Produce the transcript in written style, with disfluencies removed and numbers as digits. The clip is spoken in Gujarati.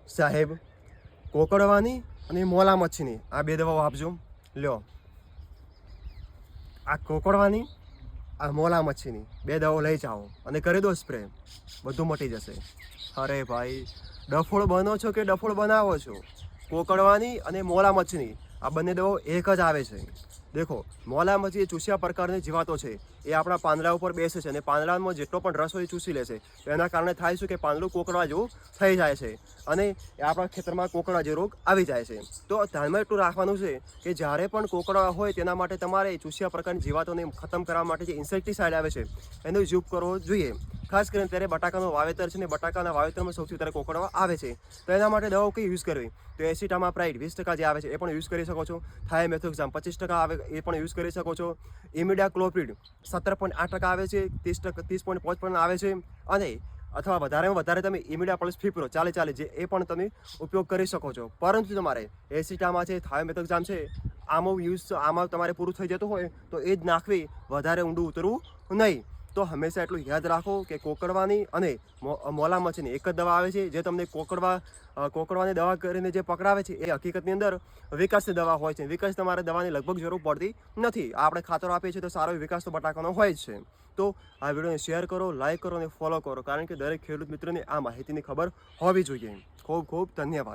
સાહેબ કોકડવાની અને મોલા મચ્છીની આ 2 દવાઓ આપજો. લ્યો, આ કોકડવાની, આ મોલા મચ્છીની 2 દવાઓ લઈ જાઓ અને કરી દો સ્પ્રે, બધું મટી જશે. અરે ભાઈ, ડફોળ બનો છો કે ડફોળ બનાવો છો? કોકડવાની અને મોલા મચ્છીની આ બંને દવાઓ એક જ આવે છે. દેખો, મોલા મચ્છી એ ચૂસ્યા પ્રકારની જીવાતો છે. એ આપણા પાંદડા ઉપર બેસે છે અને પાંદડામાં જેટલો પણ રસ હોય એ ચૂસી લે છે. એના કારણે થાય છે કે પાંદડું કોકડવા જેવું થઈ જાય છે અને એ આપણા ખેતરમાં કોકડવા જેવો રોગ આવી જાય છે. તો ધ્યાનમાં એટલું રાખવાનું છે કે જ્યારે પણ કોકડવા હોય તેના માટે તમારે ચૂસ્યા પ્રકારની જીવાતોને ખતમ કરવા માટે જે ઇન્સેક્ટિસાઇડ આવે છે એનો યુઝ કરવો જોઈએ. ખાસ કરીને ત્યારે બટાકાનું વાવેતર છે ને બટાકાના વાવેતરમાં સૌથી વધારે કોકડવા આવે છે. તો એના માટે દવાઓ કઈ યુઝ કરવી? તો એસિટામાપ્રાઇડ 20% જે આવે છે એ પણ યુઝ કરી શકો છો. થાયમેથોક્સામ 25% આવે એ પણ યુઝ કરી શકો છો. ઇમિડાક્લોપ્રિડ 17.8% આવે છે, 30.5% આવે છે અને અથવા વધારેમાં વધારે તમે ઇમિડા પ્લસ ફિપ્રો 40 જે એ પણ તમે ઉપયોગ કરી શકો છો. પરંતુ તમારે એસિટામા છે, થાયોમેથોક્સામ છે, આમાં તમારે પૂરું થઈ જતું હોય તો એ જ નાખવી, વધારે ઊંડું ઉતરવું નહીં. તો હંમેશા એટલું યાદ રાખો કે કોકડવાની અને મોલા મચ્છીની એક જ દવા આવે છે જે તમને કોકડવાની દવા કરીને જે પકડાવે છે એ હકીકતની અંદર વિકાસની દવા હોય છે. વિકાસ તમારે દવાની લગભગ જરૂર પડતી નથી. આપણે ખાતરો આપીએ છીએ તો સારો વિકાસ તો બટાકાનો હોય જ છે. તો આ વિડીયોને શેર કરો, લાઇક કરો અને ફોલો કરો, કારણ કે દરેક ખેડૂત મિત્રોને આ માહિતીની ખબર હોવી જોઈએ. ખૂબ ખૂબ ધન્યવાદ.